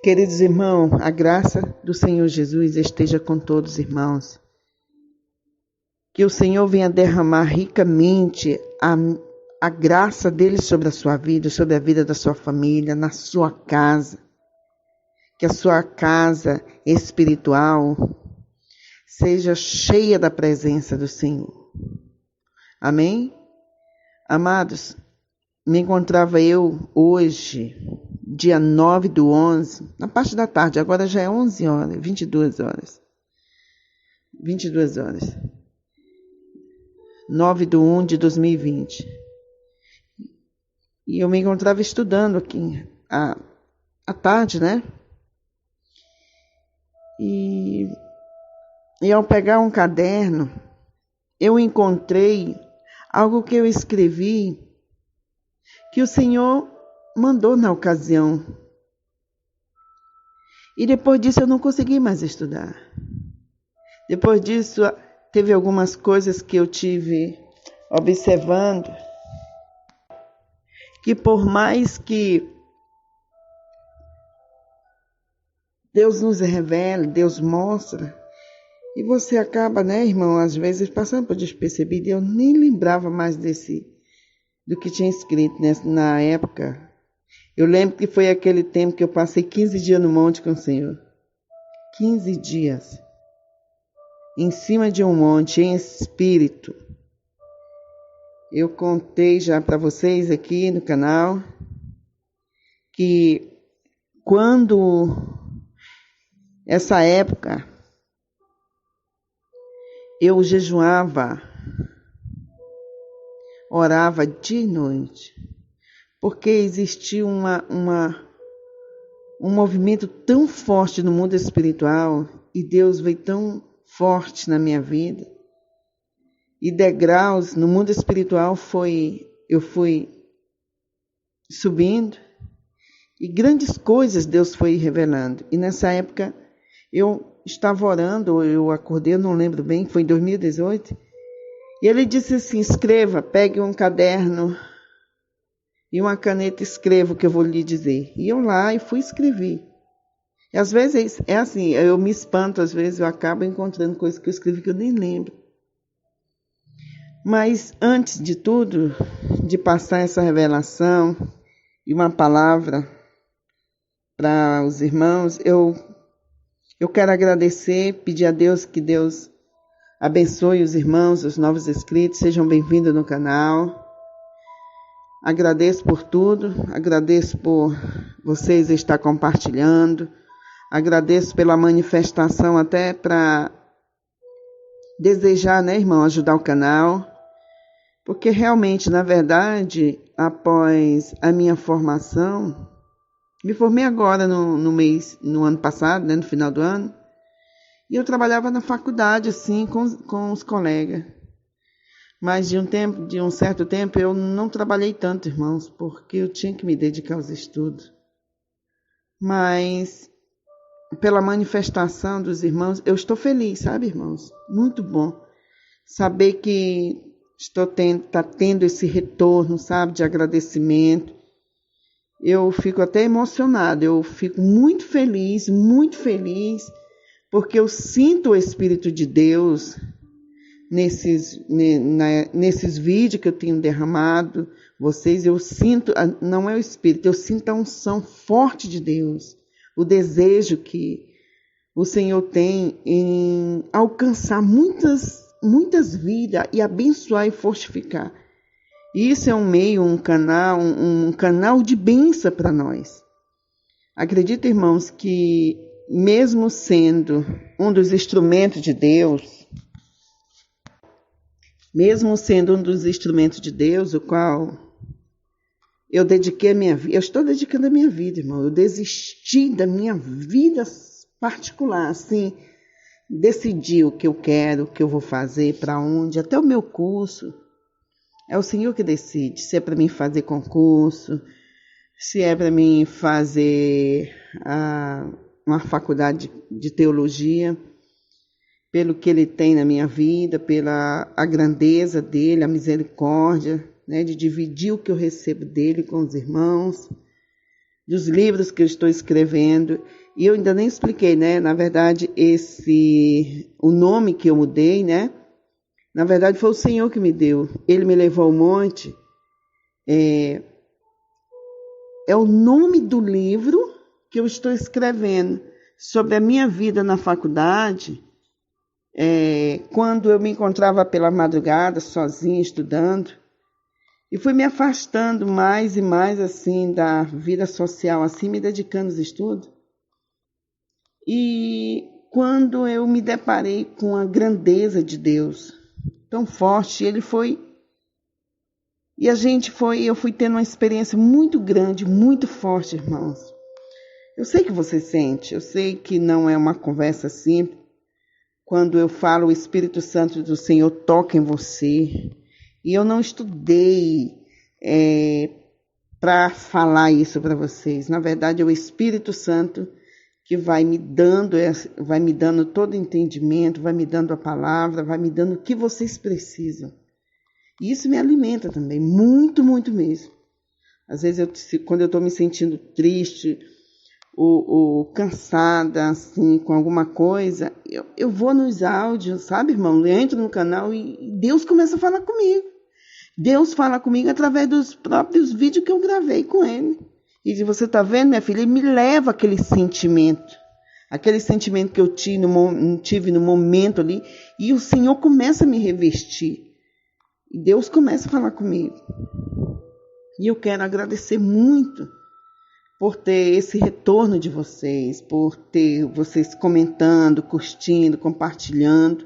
Queridos irmãos, a graça do Senhor Jesus esteja com todos os irmãos. Que o Senhor venha derramar ricamente a graça dele sobre a sua vida, sobre a vida da sua família, na sua casa. Que a sua casa espiritual seja cheia da presença do Senhor. Amém? Amados, me encontrava eu hoje, dia 9/11, na parte da tarde, agora já é 11 horas, 22 horas. 9/1 de 2020. E eu me encontrava estudando aqui à tarde, né? E ao pegar um caderno, eu encontrei algo que eu escrevi, que o Senhor mandou na ocasião. E depois disso eu não consegui mais estudar. Depois disso, teve algumas coisas que eu tive observando, que por mais que Deus nos revela, Deus mostra, e você acaba, né, irmão, às vezes passando por despercebido. Eu nem lembrava mais do que tinha escrito na época. Eu lembro que foi aquele tempo que eu passei 15 dias no monte com o Senhor. 15 dias. Em cima de um monte, em espírito. Eu contei já para vocês aqui no canal que quando essa época eu jejuava, orava dia e noite, porque existia um movimento tão forte no mundo espiritual e Deus veio tão forte na minha vida. E degraus no mundo espiritual eu fui subindo e grandes coisas Deus foi revelando. E nessa época eu estava orando, eu acordei, eu não lembro bem, foi em 2018. E ele disse assim: escreva, pegue um caderno e uma caneta, escreva o que eu vou lhe dizer. E eu lá e fui escrever. E às vezes é assim, eu me espanto, às vezes eu acabo encontrando coisas que eu escrevi que eu nem lembro. Mas antes de tudo, de passar essa revelação e uma palavra para os irmãos, eu quero agradecer, pedir a Deus que Deus abençoe os irmãos, os novos inscritos, sejam bem-vindos no canal. Agradeço por tudo, agradeço por vocês estar compartilhando, agradeço pela manifestação até para desejar, né, irmão, ajudar o canal, porque realmente, na verdade, após a minha formação, me formei agora no ano passado, né, no final do ano, e eu trabalhava na faculdade, assim, com os colegas. Mas de um certo tempo, eu não trabalhei tanto, irmãos, porque eu tinha que me dedicar aos estudos. Mas, pela manifestação dos irmãos, eu estou feliz, sabe, irmãos? Muito bom saber que está tendo esse retorno, sabe, de agradecimento. Eu fico até emocionada, eu fico muito feliz, porque eu sinto o Espírito de Deus nesses vídeos que eu tenho derramado, vocês, eu sinto, não é o Espírito, eu sinto a unção forte de Deus, o desejo que o Senhor tem em alcançar muitas vidas e abençoar e fortificar. Isso é um meio, um canal de bênção para nós. Acredita, irmãos, que mesmo sendo um dos instrumentos de Deus, o qual eu dediquei a minha vida, eu estou dedicando a minha vida, irmão. Eu desisti da minha vida particular, assim, decidi o que eu quero, o que eu vou fazer, para onde, até o meu curso. É o Senhor que decide, se é para mim fazer concurso, se é para mim fazer uma faculdade de teologia, pelo que Ele tem na minha vida, pela a grandeza dEle, a misericórdia, né, de dividir o que eu recebo dEle com os irmãos. dos livros que eu estou escrevendo. E eu ainda nem expliquei, né? Na verdade, o nome que eu mudei, né? Na verdade, foi o Senhor que me deu. Ele me levou ao monte. É o nome do livro que eu estou escrevendo sobre a minha vida na faculdade, quando eu me encontrava pela madrugada, sozinha, estudando, e fui me afastando mais e mais, assim, da vida social, assim, me dedicando aos estudos. E quando eu me deparei com a grandeza de Deus, tão forte, eu fui tendo uma experiência muito grande, muito forte, irmãos. Eu sei que você sente, eu sei que não é uma conversa simples. Quando eu falo, o Espírito Santo do Senhor toca em você. E eu não estudei para falar isso para vocês. Na verdade, é o Espírito Santo que vai me dando todo entendimento, vai me dando a palavra, vai me dando o que vocês precisam. E isso me alimenta também, muito, muito mesmo. Às vezes, quando eu estou me sentindo triste ou cansada, assim, com alguma coisa, eu vou nos áudios, sabe, irmão? Eu entro no canal e Deus começa a falar comigo. Deus fala comigo através dos próprios vídeos que eu gravei com Ele. E você está vendo, minha filha, Ele me leva aquele sentimento que eu tive no momento ali, e o Senhor começa a me revestir. E Deus começa a falar comigo. E eu quero agradecer muito por ter esse retorno de vocês, por ter vocês comentando, curtindo, compartilhando,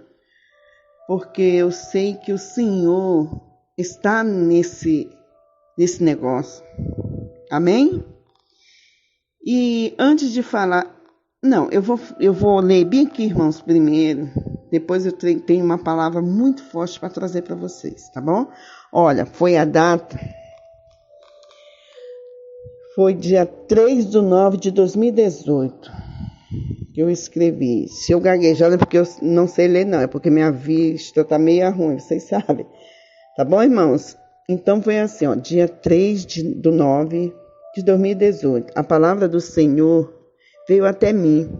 porque eu sei que o Senhor está nesse negócio. Amém? E antes de falar, eu vou ler bem aqui, irmãos, primeiro. Depois eu tenho uma palavra muito forte para trazer para vocês, tá bom? Olha, foi a data... Foi dia 3/9/2018 que eu escrevi. Se eu gaguejar é porque eu não sei ler, não. É porque minha vista está meio ruim, vocês sabem. Tá bom, irmãos? Então foi assim, ó, dia 3/9/2018. A palavra do Senhor veio até mim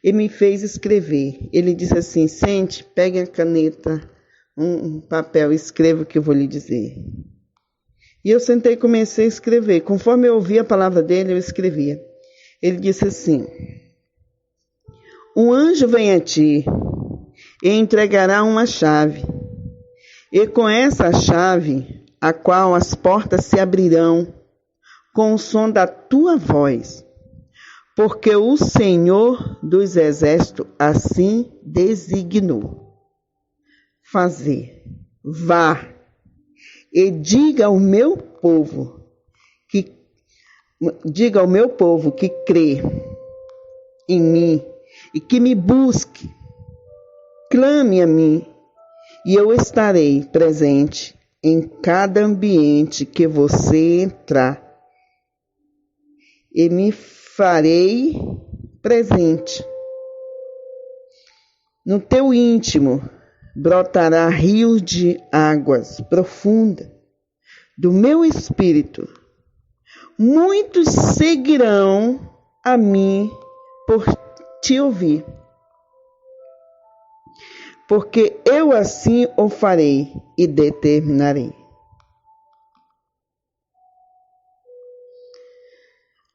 e me fez escrever. Ele disse assim: sente, pegue a caneta, um papel, escreva o que eu vou lhe dizer. E eu sentei e comecei a escrever. Conforme eu ouvia a palavra dele, eu escrevia. Ele disse assim: um anjo vem a ti e entregará uma chave. E com essa chave, a qual as portas se abrirão com o som da tua voz. Porque o Senhor dos Exércitos assim designou. Fazer. Vá. E diga ao meu povo que crê em mim e que me busque, clame a mim, e eu estarei presente em cada ambiente que você entrar, e me farei presente. No teu íntimo brotará rios de águas profundas do meu espírito. Muitos seguirão a mim por te ouvir. Porque eu assim o farei e determinarei.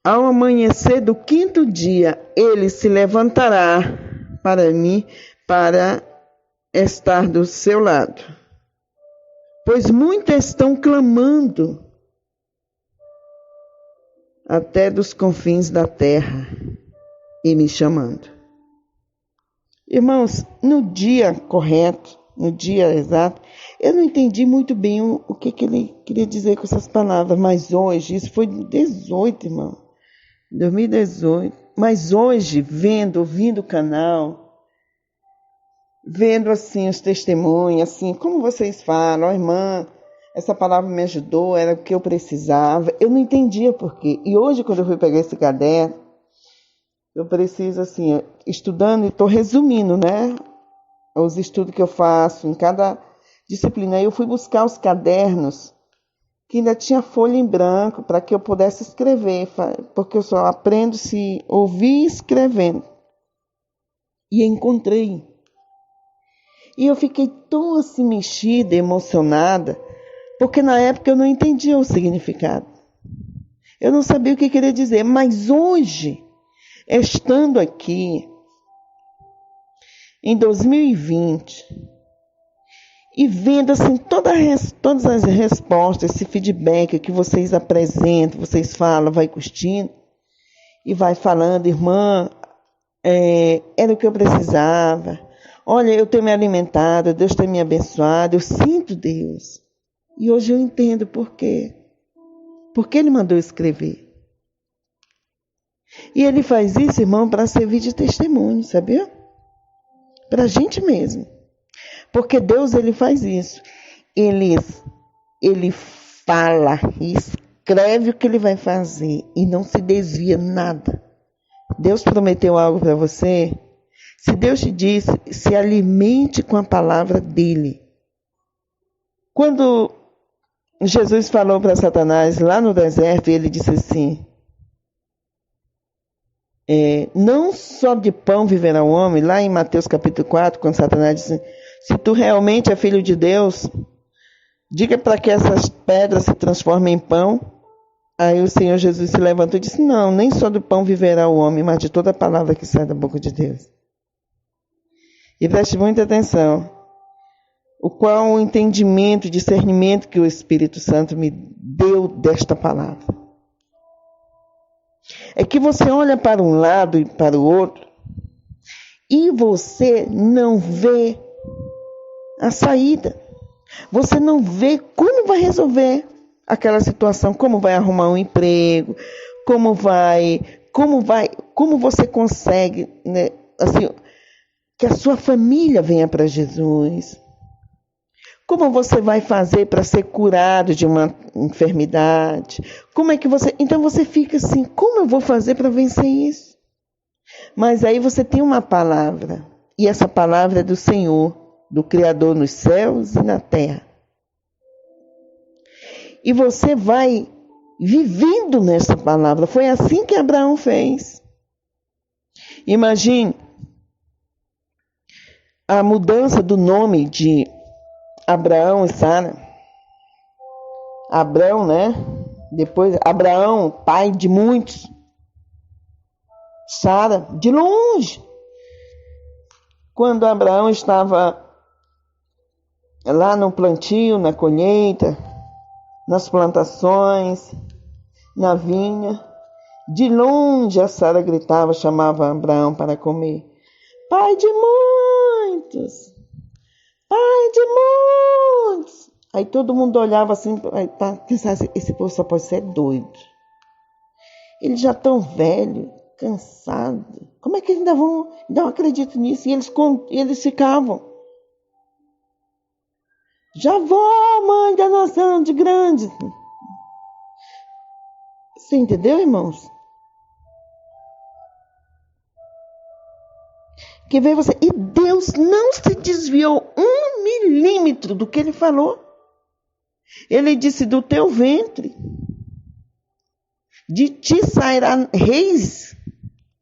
Ao amanhecer do 5º dia, ele se levantará para mim, para estar do seu lado, pois muitos estão clamando até dos confins da terra e me chamando. Irmãos, no dia correto, no dia exato, eu não entendi muito bem o que ele queria dizer com essas palavras, mas hoje, isso foi 18, irmão, 2018, mas hoje, ouvindo o canal, vendo assim os testemunhos, assim, como vocês falam, irmã, essa palavra me ajudou, era o que eu precisava. Eu não entendia por quê. E hoje, quando eu fui pegar esse caderno, eu preciso, assim, estudando, e estou resumindo, né? Os estudos que eu faço em cada disciplina. Aí eu fui buscar os cadernos que ainda tinha folha em branco para que eu pudesse escrever, porque eu só aprendo se ouvir escrevendo. E encontrei. E eu fiquei tão assim mexida, emocionada, porque na época eu não entendia o significado. Eu não sabia o que queria dizer, mas hoje, estando aqui, em 2020, e vendo assim todas as respostas, esse feedback que vocês apresentam, vocês falam, vai curtindo, e vai falando, irmã, era o que eu precisava. Olha, eu tenho me alimentado, Deus tem me abençoado, eu sinto Deus. E hoje eu entendo por quê. Porque Ele mandou escrever. E Ele faz isso, irmão, para servir de testemunho, sabia? Para a gente mesmo. Porque Deus, Ele faz isso. Ele fala e escreve o que Ele vai fazer e não se desvia nada. Deus prometeu algo para você? Se Deus te disse, se alimente com a palavra dEle. Quando Jesus falou para Satanás lá no deserto, ele disse assim, não só de pão viverá o homem, lá em Mateus capítulo 4, quando Satanás disse, se tu realmente é filho de Deus, diga para que essas pedras se transformem em pão. Aí o Senhor Jesus se levantou e disse, não, nem só do pão viverá o homem, mas de toda a palavra que sai da boca de Deus. E preste muita atenção. Qual o entendimento, discernimento que o Espírito Santo me deu desta palavra? É que você olha para um lado e para o outro e você não vê a saída. Você não vê como vai resolver aquela situação, como vai arrumar um emprego, como você consegue, né, assim, que a sua família venha para Jesus. Como você vai fazer para ser curado de uma enfermidade? Como é que você... Então você fica assim, como eu vou fazer para vencer isso? Mas aí você tem uma palavra, e essa palavra é do Senhor, do Criador nos céus e na terra. E você vai vivendo nessa palavra. Foi assim que Abraão fez. Imagine a mudança do nome de Abraão e Sara. Abraão, né? Depois, Abraão, pai de muitos. Sara, de longe. Quando Abraão estava lá no plantio, na colheita, nas plantações, na vinha, de longe a Sara gritava, chamava Abraão para comer. Pai de muitos! Pai de muitos! Aí todo mundo olhava assim, pensava assim, esse povo só pode ser doido. Eles já estão velhos, cansados. Como é que eles ainda não acreditam nisso? E eles ficavam. Já vou, mãe da nação de grande. Você entendeu, irmãos? Que veio você. E Deus não se desviou 1 milímetro do que Ele falou. Ele disse, do teu ventre, de ti sairão reis,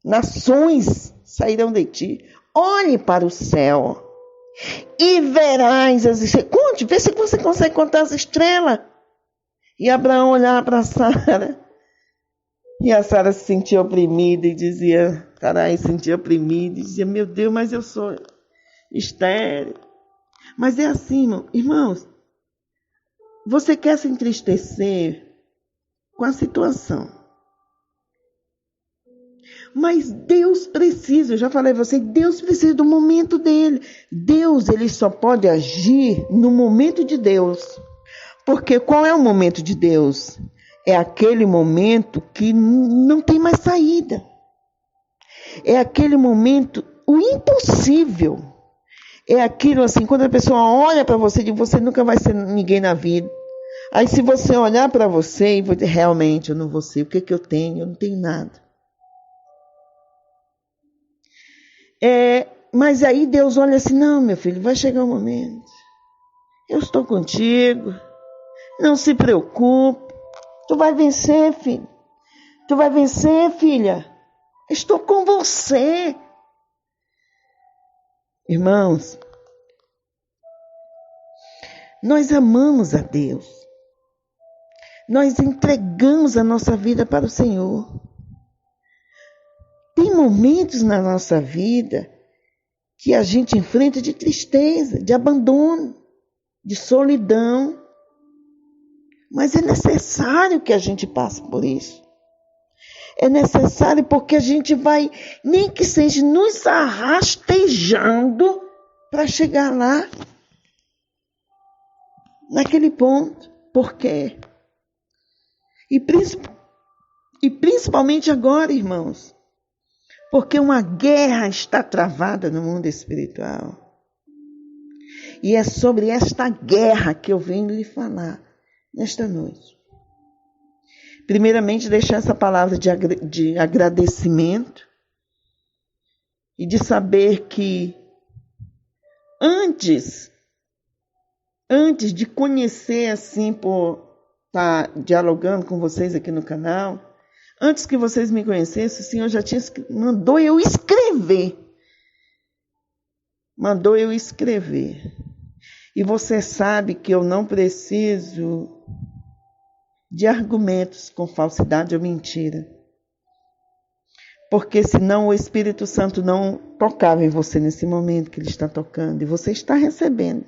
nações sairão de ti. Olhe para o céu e verás as estrelas. Conte, vê se você consegue contar as estrelas. E Abraão olhava para Sara. E a Sara se sentia oprimida e dizia, Sarai se sentia oprimida e dizia, meu Deus, mas eu sou estéril. Mas é assim, irmãos, você quer se entristecer com a situação. Mas Deus precisa, eu já falei a você, Deus precisa do momento dele. Deus, ele só pode agir no momento de Deus. Porque qual é o momento de Deus? É aquele momento que não tem mais saída. É aquele momento, o impossível. É aquilo assim, quando a pessoa olha para você e diz, você nunca vai ser ninguém na vida. Aí se você olhar para você e dizer, realmente eu não vou ser, o que eu tenho? Eu não tenho nada. Mas aí Deus olha assim, não, meu filho, vai chegar um momento. Eu estou contigo. Não se preocupe. Tu vai vencer, filho. Tu vai vencer, filha. Estou com você. Irmãos, nós amamos a Deus. Nós entregamos a nossa vida para o Senhor. Tem momentos na nossa vida que a gente enfrenta de tristeza, de abandono, de solidão. Mas é necessário que a gente passe por isso. É necessário porque a gente vai, nem que seja nos arrastejando para chegar lá, naquele ponto. Por quê? E principalmente agora, irmãos, porque uma guerra está travada no mundo espiritual. E é sobre esta guerra que eu venho lhe falar nesta noite. Primeiramente, deixar essa palavra de agradecimento e de saber que antes de conhecer assim, por estar dialogando com vocês aqui no canal, antes que vocês me conhecessem, o Senhor já mandou eu escrever. Mandou eu escrever. E você sabe que eu não preciso de argumentos com falsidade ou mentira. Porque senão o Espírito Santo não tocava em você nesse momento que Ele está tocando. E você está recebendo.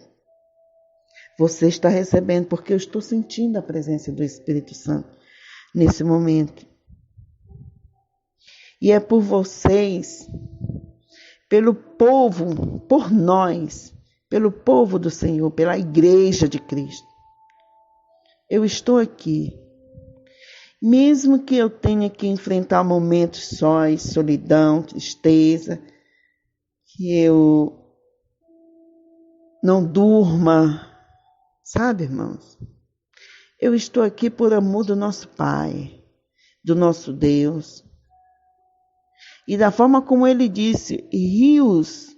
Você está recebendo porque eu estou sentindo a presença do Espírito Santo nesse momento. E é por vocês, pelo povo, por nós, pelo povo do Senhor, pela igreja de Cristo. Eu estou aqui. Mesmo que eu tenha que enfrentar momentos sós, solidão, tristeza, que eu não durma, sabe, irmãos? Eu estou aqui por amor do nosso Pai, do nosso Deus. E da forma como Ele disse, rios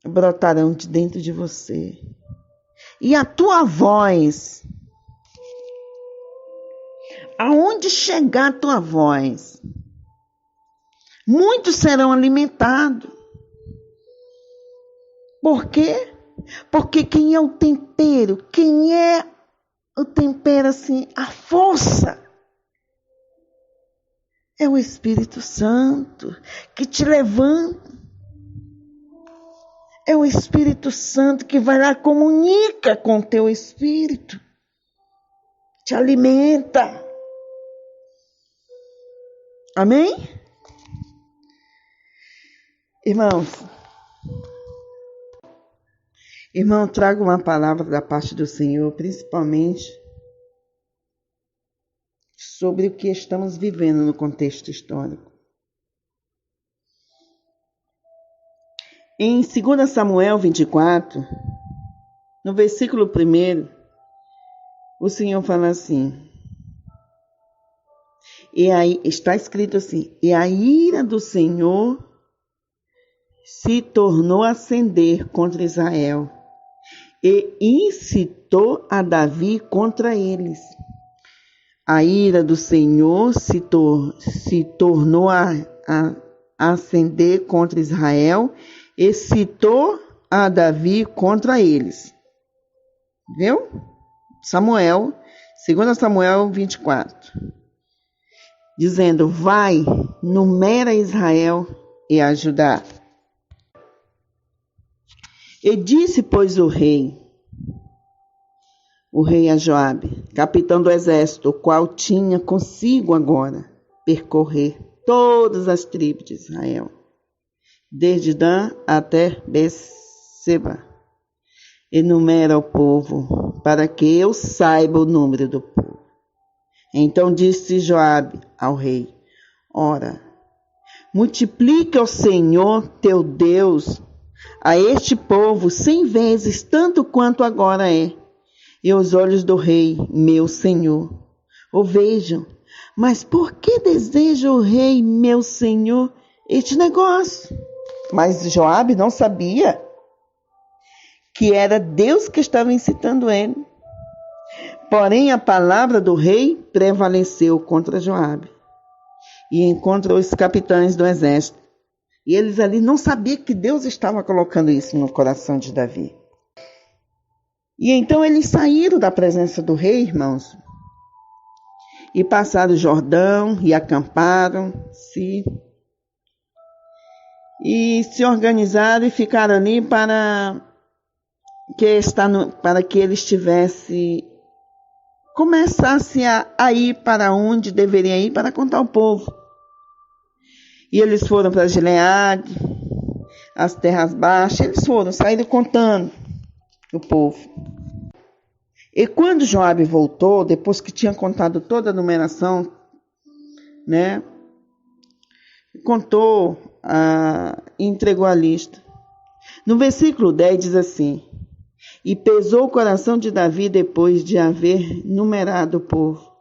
brotarão de dentro de você. E a tua voz, aonde chegar a tua voz, muitos serão alimentados. Por quê? Porque quem é o tempero? Quem é o tempero assim? A força. É o Espírito Santo que te levanta. É o Espírito Santo que vai lá, comunica com o teu espírito. Te alimenta. Amém? Irmão, trago uma palavra da parte do Senhor, principalmente sobre o que estamos vivendo no contexto histórico. Em 2 Samuel 24, no versículo 1, o Senhor fala assim, e aí está escrito assim, e a ira do Senhor se tornou a acender contra Israel, e incitou a Davi contra eles. A ira do Senhor se tornou a acender contra Israel, e citou a Davi contra eles. Viu? 2 Samuel 24. Dizendo, vai, numera Israel e a Judá. E disse, pois, o rei a Joabe, capitão do exército, o qual tinha consigo agora percorrer todas as tribos de Israel, desde Dan até Beceba. Enumera o povo, para que eu saiba o número do povo. Então disse Joabe ao rei, ora, multiplica o Senhor teu Deus a este povo 100 vezes, tanto quanto agora é. E os olhos do rei, meu senhor, o vejam. Mas por que deseja o rei, meu senhor, este negócio? Mas Joabe não sabia que era Deus que estava incitando ele. Porém, a palavra do rei prevaleceu contra Joabe e contra os capitães do exército. E eles ali não sabiam que Deus estava colocando isso no coração de Davi. E então eles saíram da presença do rei, irmãos, e passaram o Jordão e acamparam-se e se organizaram e ficaram ali para que eles começassem a ir para onde deveriam ir para contar ao povo. E eles foram para Gileade, as terras baixas, saíram contando o povo. E quando Joabe voltou, depois que tinha contado toda a numeração, né, contou e entregou a lista. No versículo 10 diz assim: e pesou o coração de Davi depois de haver numerado o povo.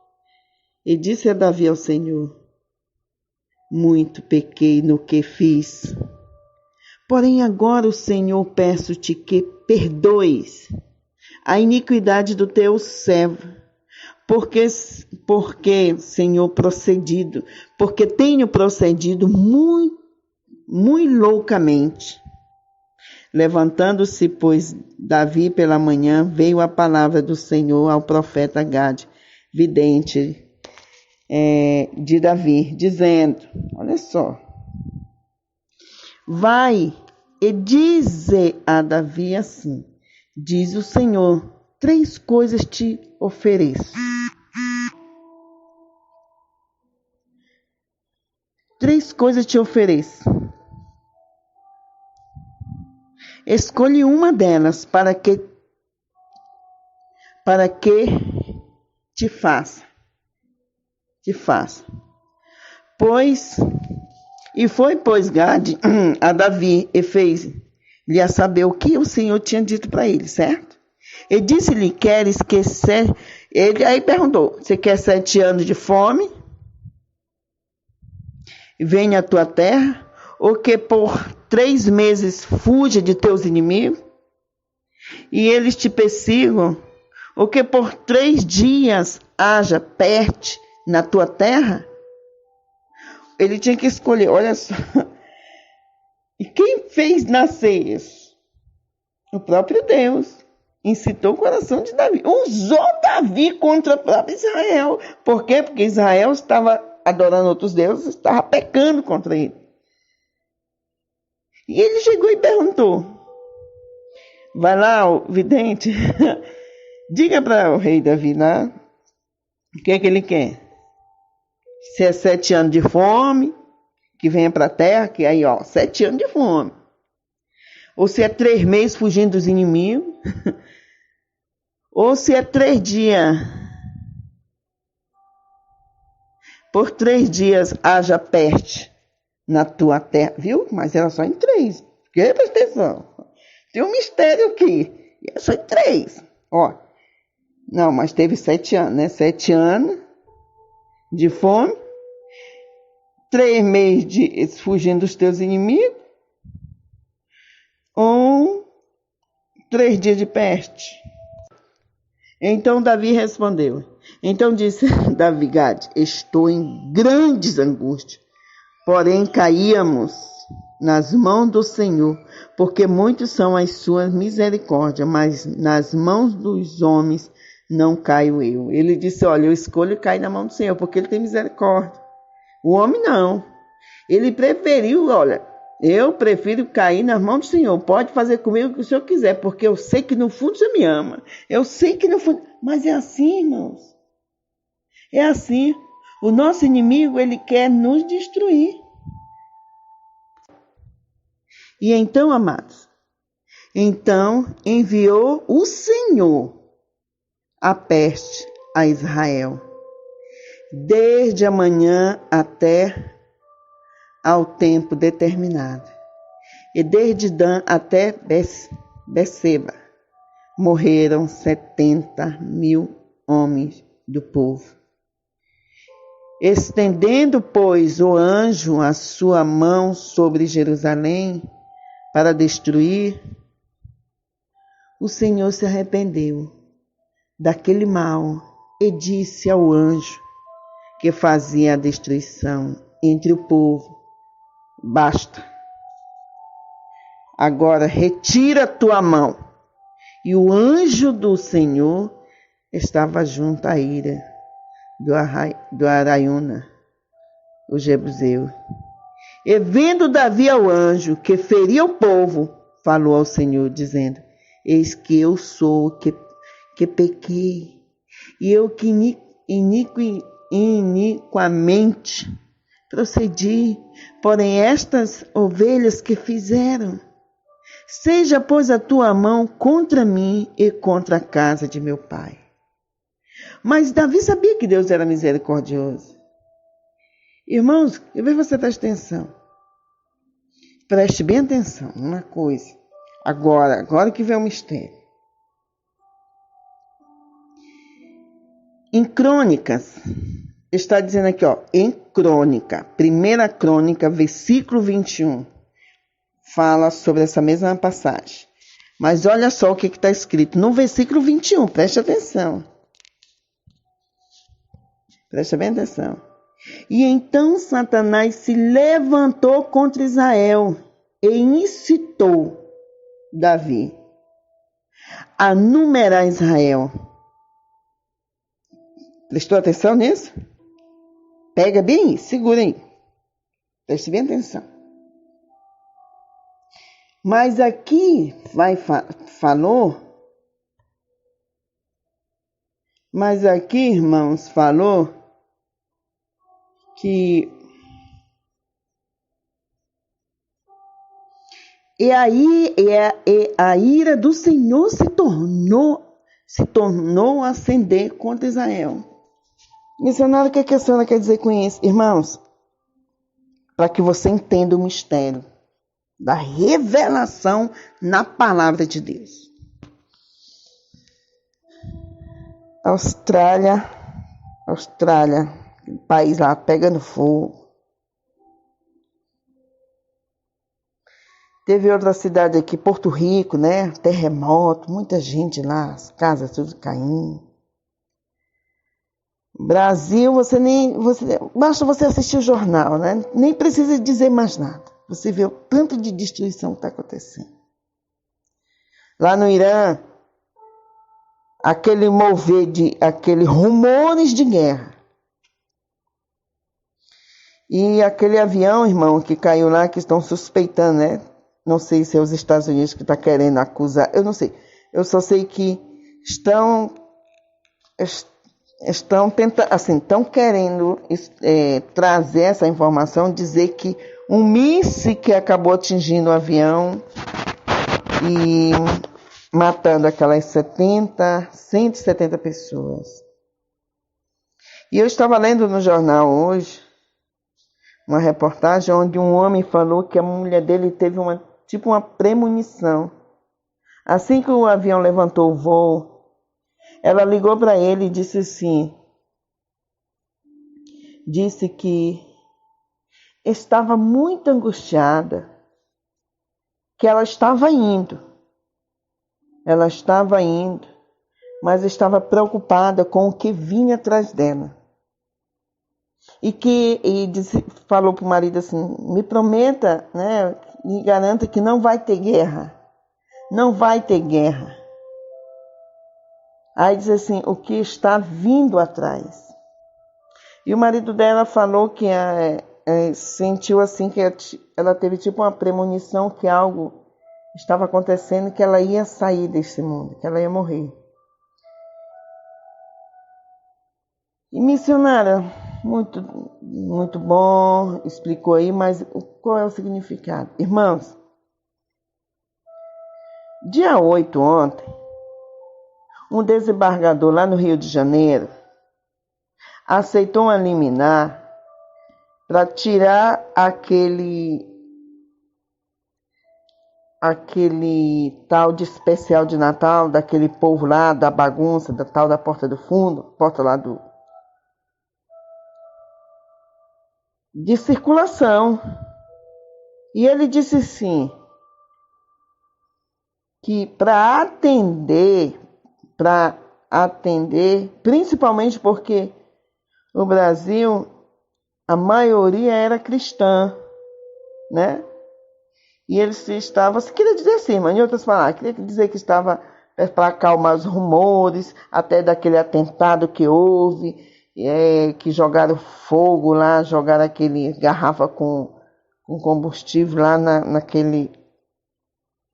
E disse a Davi ao Senhor: muito pequei no que fiz. Porém agora, o Senhor, peço-te que perdoes a iniquidade do teu servo, porque tenho procedido muito loucamente. Levantando-se, pois, Davi pela manhã, veio a palavra do Senhor ao profeta Gade, vidente de Davi, dizendo, olha só, vai e dize a Davi assim, diz o Senhor, 3 coisas te ofereço. 3 coisas te ofereço. Escolhe uma delas para que te faça. Pois Gade a Davi e fez-lhe a saber o que o Senhor tinha dito para ele, certo? E disse-lhe, queres que ele aí perguntou, você quer 7 anos de fome? Venha à tua terra? Ou que por 3 meses fuja de teus inimigos? E eles te persigam? Ou que por 3 dias haja peste na tua terra? Ele tinha que escolher, olha só. E quem fez nascer isso? O próprio Deus. Incitou o coração de Davi. Usou Davi contra o próprio Israel. Por quê? Porque Israel estava adorando outros deuses, estava pecando contra ele. E ele chegou e perguntou. Vai lá, o vidente, diga para o rei Davi lá, o que é que ele quer? Se é 7 anos de fome, que venha para a terra, que aí, 7 anos de fome. Ou se é 3 meses fugindo dos inimigos, ou se é 3 dias, por 3 dias haja peste na tua terra, viu? Mas era só em 3, presta atenção. Tem um mistério aqui, e é só em 3, Não, mas teve 7 anos, né? 7 anos de fome, 3 meses fugindo dos teus inimigos, ou 3 dias de peste. Então Davi respondeu. Então disse Davi Gade, estou em grandes angústias, porém caíamos nas mãos do Senhor, porque muitos são as suas misericórdias, mas nas mãos dos homens não caio eu. Ele disse, olha, eu escolho cair na mão do Senhor, porque ele tem misericórdia. O homem não. Ele preferiu, olha, eu prefiro cair nas mãos do Senhor. Pode fazer comigo o que o Senhor quiser, porque eu sei que no fundo você me ama. Eu sei que no fundo... Mas é assim, irmãos. É assim. O nosso inimigo, ele quer nos destruir. E então, amados, enviou o Senhor a peste a Israel, desde a manhã até ao tempo determinado. E desde Dan até Beceba, morreram 70.000 homens do povo. Estendendo, pois, o anjo a sua mão sobre Jerusalém para destruir, o Senhor se arrependeu daquele mal e disse ao anjo que fazia a destruição entre o povo: basta, agora retira tua mão. E o anjo do Senhor estava junto à ira do Araiuna, o Jebuseu. E vendo Davi ao anjo que feria o povo, falou ao Senhor, dizendo: eis que eu sou que pequei, e eu que iniquamente procedi, porém estas ovelhas que fizeram. Seja, pois, a tua mão contra mim e contra a casa de meu pai. Mas Davi sabia que Deus era misericordioso. Irmãos, eu vejo você prestar atenção. Preste bem atenção numa coisa. Agora que vem o mistério. Em Crônicas, está dizendo aqui, em Crônica, 1 Crônica, versículo 21, fala sobre essa mesma passagem. Mas olha só o que está escrito no versículo 21, preste atenção. Preste bem atenção. E então Satanás se levantou contra Israel e incitou Davi a numerar Israel. Prestou atenção nisso? Pega bem, segura aí. Preste bem atenção. Mas aqui Mas aqui, irmãos, falou que e a ira do Senhor se tornou a acender contra Israel. Missionário, o que a senhora quer dizer com isso? Irmãos, para que você entenda o mistério da revelação na palavra de Deus. Austrália, país lá pegando fogo. Teve outra cidade aqui, Porto Rico, né? Terremoto, muita gente lá, as casas tudo caindo. Brasil, basta você assistir o jornal, né? Nem precisa dizer mais nada. Você vê o tanto de destruição que está acontecendo. Lá no Irã, aquele rumores de guerra. E aquele avião, irmão, que caiu lá, que estão suspeitando, né? Não sei se é os Estados Unidos que estão querendo acusar, eu não sei. Eu só sei que estão tentando, assim, estão querendo trazer essa informação, dizer que um míssil que acabou atingindo o avião e matando aquelas 170 pessoas. E eu estava lendo no jornal hoje uma reportagem onde um homem falou que a mulher dele teve uma premonição. Assim que o avião levantou o voo, ela ligou para ele e disse assim, que estava muito angustiada, que ela estava indo, mas estava preocupada com o que vinha atrás dela. Falou para o marido assim, me prometa, né, me garanta que não vai ter guerra. Não vai ter guerra. Aí diz assim, o que está vindo atrás. E o marido dela falou que sentiu assim que ela teve tipo uma premonição que algo estava acontecendo, que ela ia sair desse mundo, que ela ia morrer. E missionária, muito, muito bom, explicou aí, mas qual é o significado? Irmãos, dia 8 ontem, um desembargador lá no Rio de Janeiro aceitou uma liminar para tirar aquele tal de especial de Natal, daquele povo lá, da bagunça, da tal da porta do fundo, porta lá de circulação. E ele disse sim, que para atender, principalmente porque no Brasil a maioria era cristã, né? E eles estavam, queria dizer assim, mas em outras palavras, queria dizer que estava para acalmar os rumores, até daquele atentado que houve, que jogaram fogo lá, jogaram aquele garrafa com combustível lá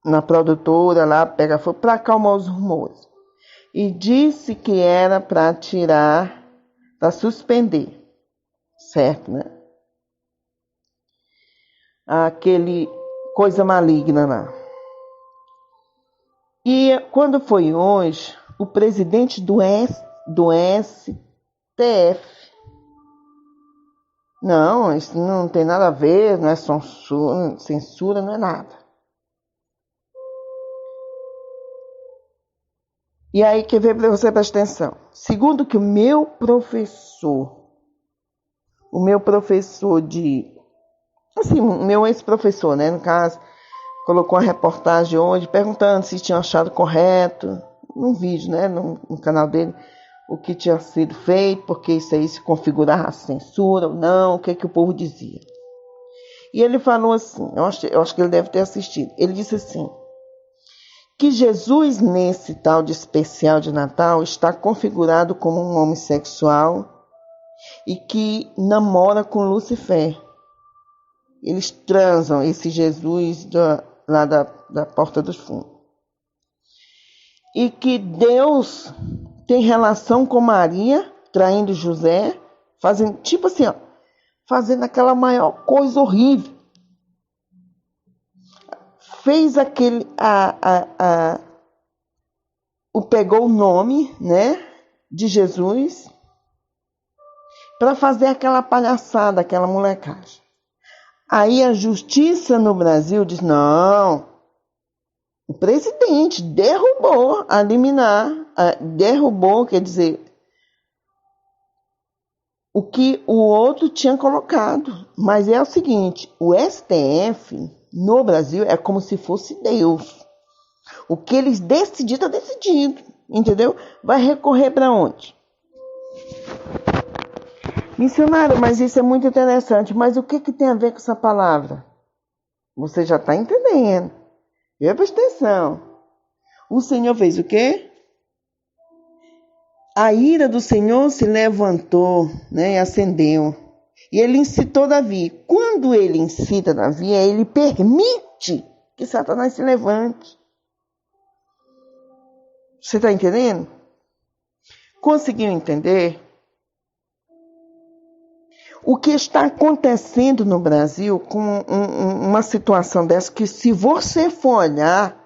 na produtora, lá pega fogo, para acalmar os rumores. E disse que era para tirar, para suspender, certo, né? Aquele coisa maligna lá. E quando foi hoje, o presidente do STF, não, isso não tem nada a ver, não é censura, não é nada. E aí, quer ver para você prestar atenção? Segundo que o meu professor o meu ex-professor, né, no caso, colocou uma reportagem hoje perguntando se tinham achado correto, num vídeo, né, no canal dele, o que tinha sido feito, porque isso aí se configurava censura ou não, o que o povo dizia. E ele falou assim, eu acho que ele deve ter assistido, ele disse assim, que Jesus, nesse tal de especial de Natal, está configurado como um homossexual e que namora com Lucifer. Eles transam, esse Jesus lá da porta dos fundos. E que Deus tem relação com Maria, traindo José, fazendo tipo assim, ó, fazendo aquela maior coisa horrível. Fez aquele, pegou o nome, né, de Jesus, para fazer aquela palhaçada, aquela molecagem. Aí a justiça no Brasil diz, não, o presidente derrubou a liminar, derrubou, quer dizer, o que o outro tinha colocado. Mas é o seguinte, o STF no Brasil é como se fosse Deus. O que eles decidiram, está decidido, entendeu? Vai recorrer para onde? Missionário, mas isso é muito interessante. Mas o que tem a ver com essa palavra? Você já está entendendo. Presta atenção. O Senhor fez o quê? A ira do Senhor se levantou, né, e acendeu. E ele incitou Davi. Quando ele incita Davi, ele permite que Satanás se levante. Você está entendendo? Conseguiu entender? O que está acontecendo no Brasil com uma situação dessa, que se você for olhar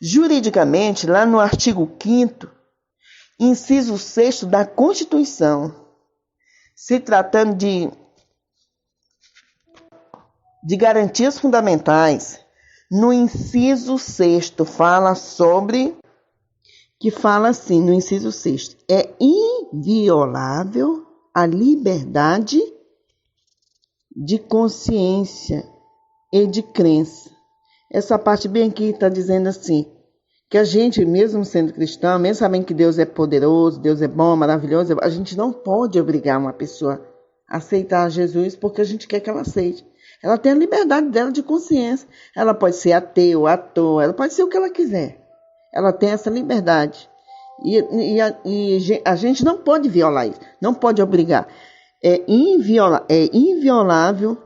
juridicamente, lá no artigo 5º, inciso 6º da Constituição, se tratando de garantias fundamentais, no inciso 6º fala assim, no inciso 6º, é inviolável a liberdade de consciência e de crença. Essa parte bem aqui está dizendo assim, que a gente, mesmo sendo cristão, mesmo sabendo que Deus é poderoso, Deus é bom, maravilhoso, a gente não pode obrigar uma pessoa a aceitar Jesus porque a gente quer que ela aceite. Ela tem a liberdade dela de consciência. Ela pode ser ateu, ator, ela pode ser o que ela quiser. Ela tem essa liberdade. E a gente não pode violar isso, não pode obrigar. É inviolável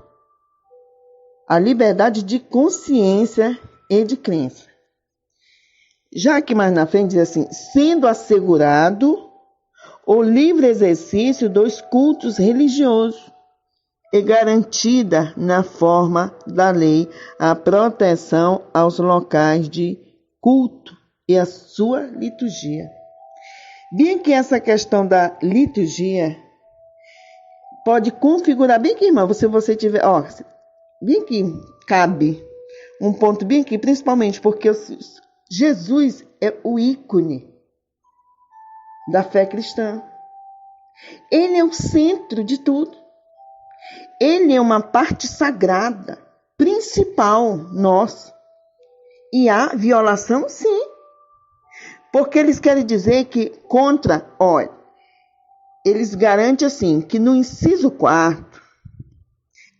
a liberdade de consciência e de crença. Já que mais na frente diz assim, sendo assegurado o livre exercício dos cultos religiosos e garantida na forma da lei a proteção aos locais de culto e a sua liturgia. Bem que essa questão da liturgia pode configurar, bem que, irmã, se você tiver, bem que cabe um ponto bem aqui, principalmente porque Jesus é o ícone da fé cristã. Ele é o centro de tudo. Ele é uma parte sagrada, principal nossa. E há violação, sim. Porque eles querem dizer que olha, eles garantem assim, que no inciso 4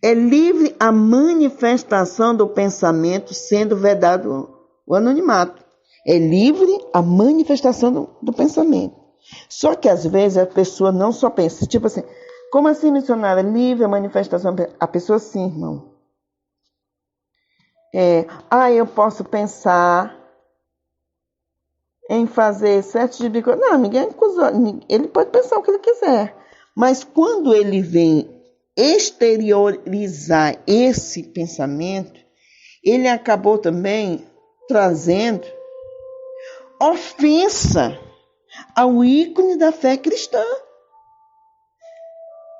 é livre a manifestação do pensamento, sendo vedado o anonimato. É livre a manifestação do pensamento. Só que às vezes a pessoa não só pensa, tipo assim, como assim, missionária? Livre a manifestação? A pessoa sim, irmão. Eu posso pensar em fazer certo tipo de coisa. Não, ninguém acusou. Ele pode pensar o que ele quiser. Mas quando ele vem exteriorizar esse pensamento, ele acabou também trazendo ofensa ao ícone da fé cristã.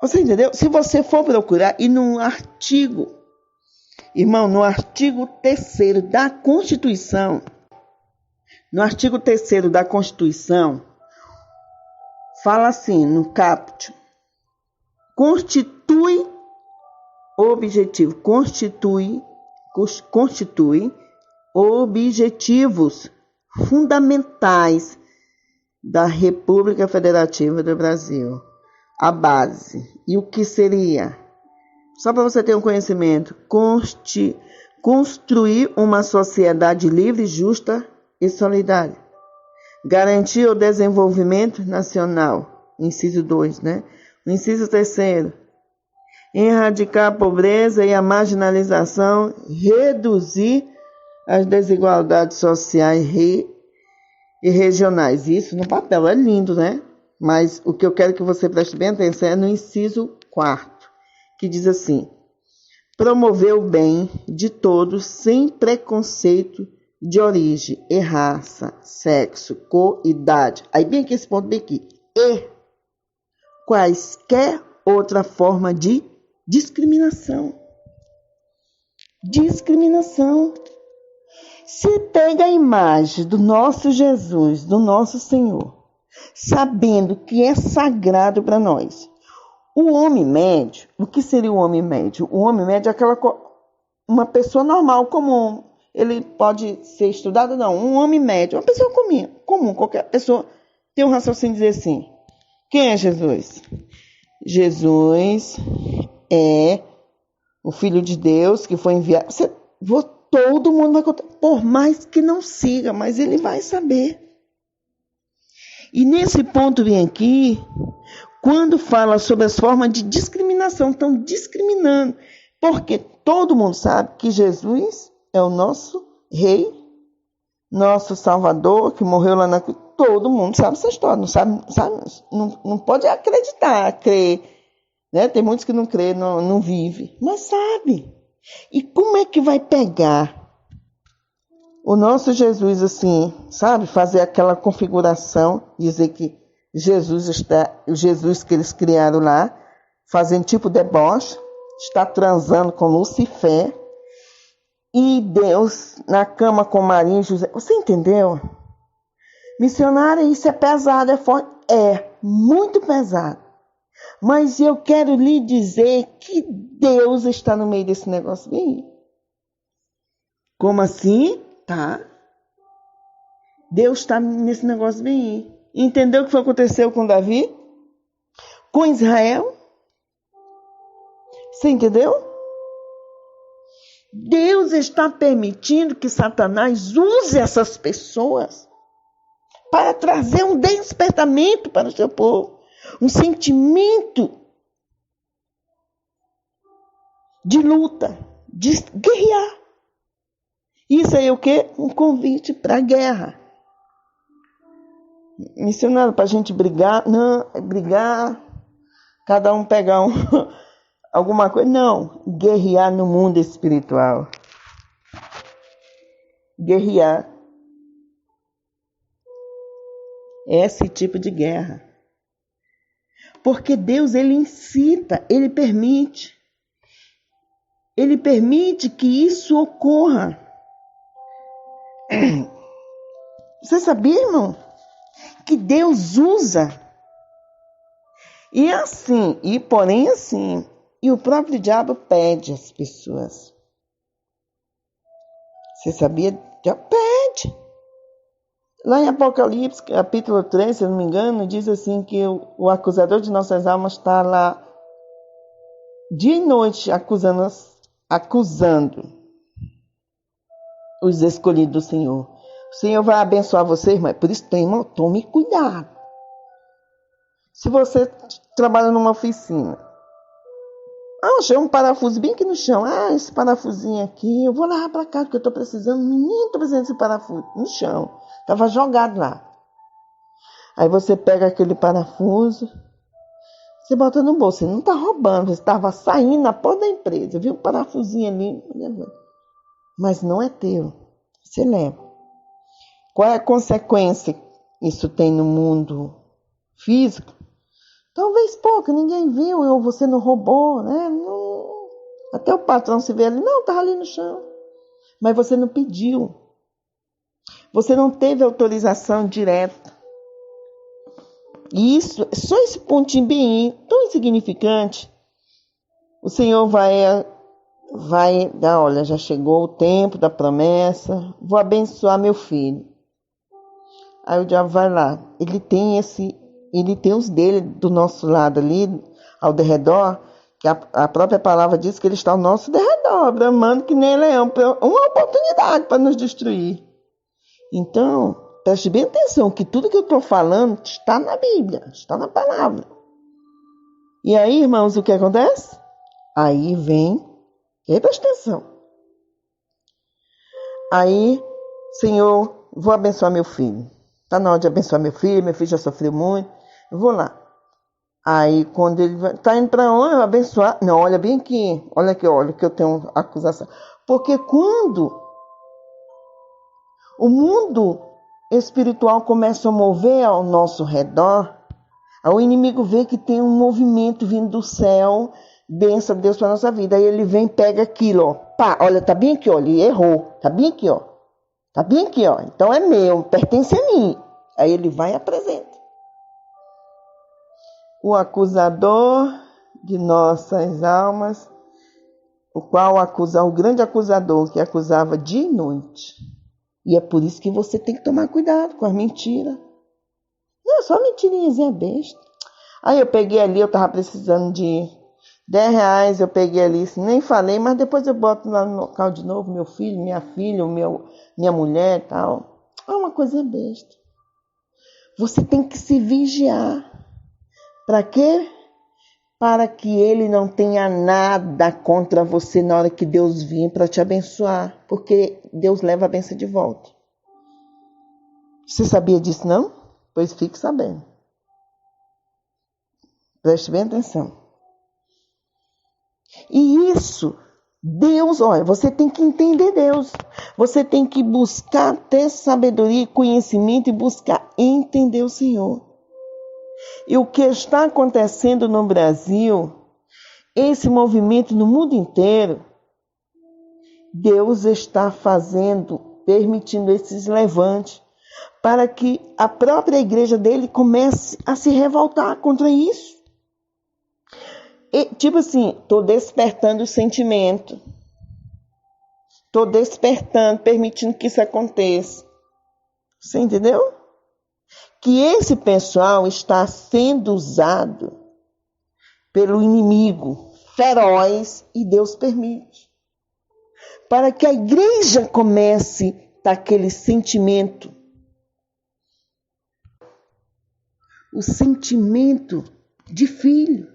Você entendeu? Se você for procurar, e no artigo, irmão, no artigo 3º da Constituição, fala assim, no caput, constitui objetivos fundamentais da República Federativa do Brasil. A base. E o que seria? Só para você ter um conhecimento, construir uma sociedade livre, justa e solidária. Garantir o desenvolvimento nacional. Inciso 2, né? O inciso 3º. Erradicar a pobreza e a marginalização, reduzir as desigualdades sociais e regionais. Isso no papel é lindo, né? Mas o que eu quero que você preste bem atenção é no inciso 4º, que diz assim: promover o bem de todos sem preconceito de origem, e raça, sexo, cor, idade. Aí bem aqui esse ponto bem aqui. E quaisquer outra forma de discriminação. Se pega a imagem do nosso Jesus, do nosso Senhor, sabendo que é sagrado para nós. O homem médio, o que seria o homem médio? O homem médio é uma pessoa normal, comum. Ele pode ser estudado, não. Um homem médio, uma pessoa comum. Qualquer pessoa tem um raciocínio de dizer assim: quem é Jesus? Jesus é o Filho de Deus que foi enviado. Todo mundo vai contar, por mais que não siga, mas ele vai saber. E nesse ponto vem aqui, quando fala sobre as formas de discriminação, estão discriminando, porque todo mundo sabe que Jesus é o nosso Rei, nosso Salvador, que morreu lá na cruz. Todo mundo sabe essa história, não pode acreditar, crer, né? Tem muitos que não crê, não vive, mas sabe. E como é que vai pegar o nosso Jesus assim, sabe? Fazer aquela configuração, dizer que o Jesus que eles criaram lá, fazendo tipo deboche, está transando com Lucifer, e Deus na cama com Maria e José. Você entendeu? Missionária, isso é pesado, é forte. É, muito pesado. Mas eu quero lhe dizer que Deus está no meio desse negócio bem. Como assim? Tá. Deus está nesse negócio bem. Entendeu o que foi aconteceu com Davi? Com Israel? Você entendeu? Deus está permitindo que Satanás use essas pessoas para trazer um despertamento para o seu povo. Um sentimento de luta, de guerrear. Isso aí é o quê? Um convite para a guerra. Missionário, para a gente brigar, não, brigar, cada um pegar alguma coisa. Não, guerrear no mundo espiritual. Guerrear. Esse tipo de guerra. Porque Deus, ele incita, ele permite. Ele permite que isso ocorra. Você sabia, irmão? Que Deus usa. E assim, e porém assim. E o próprio diabo pede às pessoas. Você sabia? Já pede. Lá em Apocalipse, capítulo 3, se eu não me engano, diz assim que o acusador de nossas almas está lá dia e noite acusando os escolhidos do Senhor. O Senhor vai abençoar você, irmão. Por isso, irmão, tome cuidado. Se você trabalha numa oficina, achei um parafuso bem aqui no chão. Esse parafusinho aqui, eu vou levar para casa porque eu estou precisando. Menino, estou precisando desse parafuso no chão. Estava jogado lá. Aí você pega aquele parafuso, você bota no bolso. Você não está roubando, você estava saindo na porta da empresa. Viu o parafusinho ali? Mas não é teu. Você leva. Qual é a consequência que isso tem no mundo físico? Talvez pouco, ninguém viu, ou você não roubou, né? Não... Até o patrão se vê ali, não, estava ali no chão. Mas você não pediu. Você não teve autorização direta. E isso, só esse pontinho bem tão insignificante, o Senhor vai dar, olha, já chegou o tempo da promessa, vou abençoar meu filho. Aí o diabo vai lá, ele tem os dele do nosso lado ali, ao derredor, que a própria palavra diz que ele está ao nosso derredor, bramando que nem leão, uma oportunidade para nos destruir. Então, preste bem atenção, que tudo que eu estou falando está na Bíblia, está na palavra. E aí, irmãos, o que acontece? Aí vem, presta atenção. Aí, Senhor, vou abençoar meu filho. Está na hora de abençoar meu filho já sofreu muito, eu vou lá. Aí, quando ele está indo para onde? Eu abençoar. Não, olha bem aqui, olha que eu tenho acusação. Porque quando o mundo espiritual começa a mover ao nosso redor, o inimigo vê que tem um movimento vindo do céu, bênção de Deus para a nossa vida. Aí ele vem, pega aquilo, ó. Pá, olha, tá bem aqui, ó. Ele errou. Tá bem aqui, ó. Tá bem aqui, ó. Então é meu, pertence a mim. Aí ele vai e apresenta. O acusador de nossas almas, o qual acusa, o grande acusador que acusava dia e noite. E é por isso que você tem que tomar cuidado com as mentiras. Não, só mentirinhazinha besta. Aí eu peguei ali, eu tava precisando de R$10, eu peguei ali, assim, nem falei, mas depois eu boto lá no local de novo, meu filho, minha filha, minha mulher e tal. É uma coisa besta. Você tem que se vigiar. Para quê? Para que ele não tenha nada contra você na hora que Deus vir para te abençoar. Porque Deus leva a bênção de volta. Você sabia disso, não? Pois fique sabendo. Preste bem atenção. E isso, Deus, olha, você tem que entender Deus. Você tem que buscar ter sabedoria e conhecimento e buscar entender o Senhor. E o que está acontecendo no Brasil, esse movimento no mundo inteiro, Deus está fazendo, permitindo esses levantes, para que a própria igreja dele comece a se revoltar contra isso. E, tipo assim, estou despertando o sentimento. Estou despertando, permitindo que isso aconteça. Você entendeu? Que esse pessoal está sendo usado pelo inimigo feroz e Deus permite. Para que a igreja comece daquele sentimento. O sentimento de filho.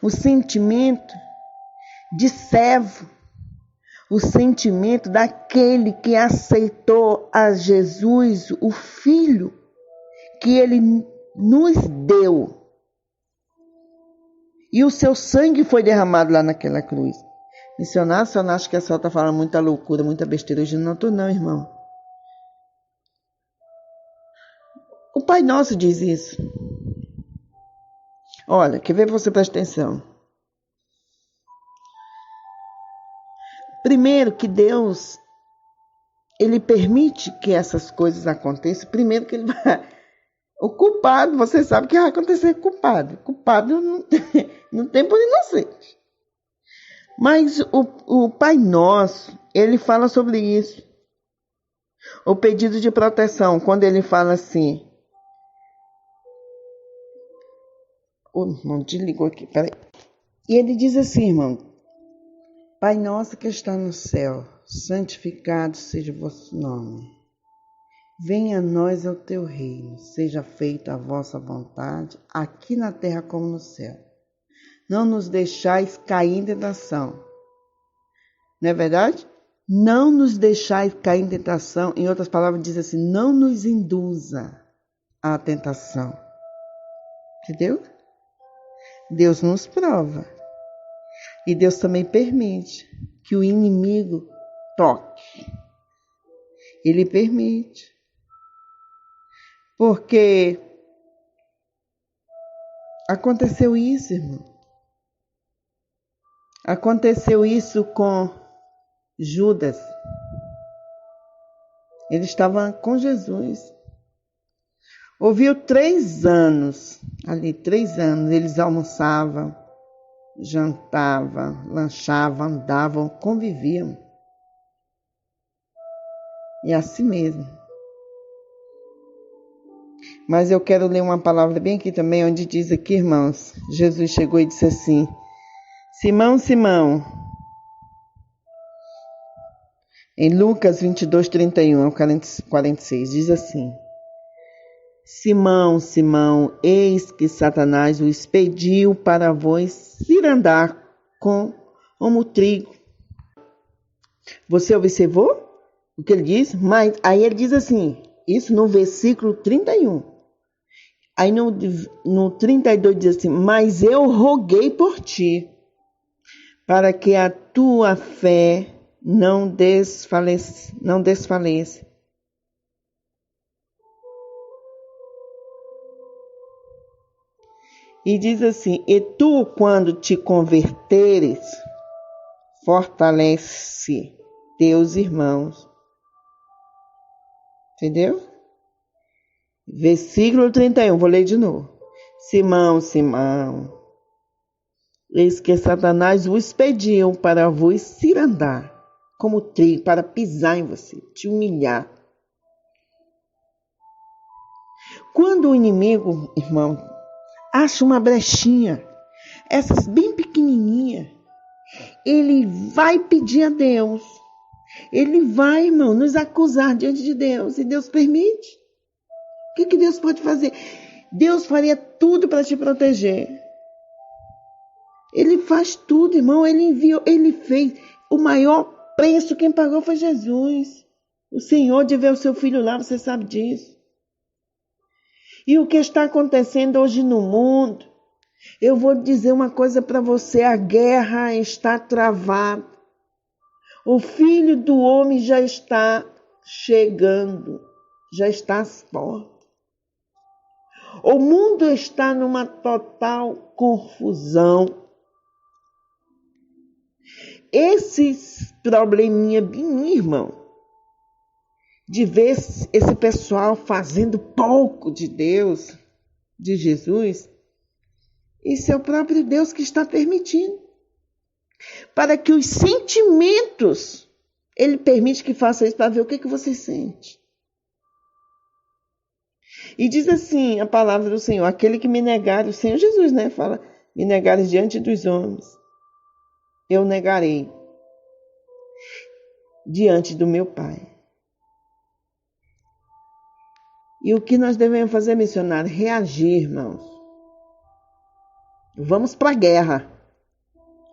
O sentimento de servo. O sentimento daquele que aceitou a Jesus, o Filho, que ele nos deu. E o seu sangue foi derramado lá naquela cruz. Missionário, se eu não acho que a senhora está falando muita loucura, muita besteira. Hoje não estou não, irmão. O Pai Nosso diz isso. Olha, quer ver você prestar atenção. Primeiro que Deus, ele permite que essas coisas aconteçam. Primeiro que ele vai... O culpado, você sabe que vai acontecer com o culpado. O culpado não tem por inocente. Mas o Pai Nosso, ele fala sobre isso. O pedido de proteção, quando ele fala assim... O irmão desligou aqui, peraí. E ele diz assim, irmão: Pai nosso que está no céu, santificado seja o vosso nome. Venha a nós o teu reino, seja feita a vossa vontade, aqui na terra como no céu. Não nos deixais cair em tentação. Não é verdade? Não nos deixais cair em tentação. Em outras palavras, diz assim: não nos induza à tentação. Entendeu? Deus nos prova. E Deus também permite que o inimigo toque. Ele permite. Porque aconteceu isso, irmão. Aconteceu isso com Judas. Ele estava com Jesus. Ouviu 3 anos, ali 3 anos, eles almoçavam, jantavam, lanchavam, andavam, conviviam. E assim mesmo. Mas eu quero ler uma palavra bem aqui também, onde diz aqui, irmãos, Jesus chegou e disse assim: Simão, Simão, em Lucas 22:31 ao 46, diz assim: Simão, Simão, eis que Satanás o expediu para vos ir andar como trigo. Você observou o que ele diz? Mas aí ele diz assim, isso no versículo 31. Aí no 32 diz assim: mas eu roguei por ti, para que a tua fé não desfaleça. E diz assim: e tu, quando te converteres, fortalece teus irmãos. Entendeu? Versículo 31, vou ler de novo. Simão, Simão, eis que Satanás vos expediu para vos cirandar como trigo, para pisar em você, te humilhar. Quando o inimigo, irmão, acha uma brechinha, essas bem pequenininha, ele vai pedir a Deus. Ele vai, irmão, nos acusar diante de Deus. E Deus permite. O que Deus pode fazer? Deus faria tudo para te proteger. Ele faz tudo, irmão. Ele enviou, ele fez. O maior preço quem pagou foi Jesus. O Senhor de ver o seu filho lá, você sabe disso. E o que está acontecendo hoje no mundo, eu vou dizer uma coisa para você: a guerra está travada. O Filho do Homem já está chegando, já está às portas. O mundo está numa total confusão. Esses probleminha, irmão, de ver esse pessoal fazendo pouco de Deus, de Jesus, isso é o próprio Deus que está permitindo. Para que os sentimentos, Ele permite que faça isso para ver o que você sente. E diz assim a palavra do Senhor: aquele que me negar, o Senhor Jesus, né? Fala: me negares diante dos homens, eu negarei diante do meu Pai. E o que nós devemos fazer, missionário? Reagir, irmãos. Vamos para a guerra.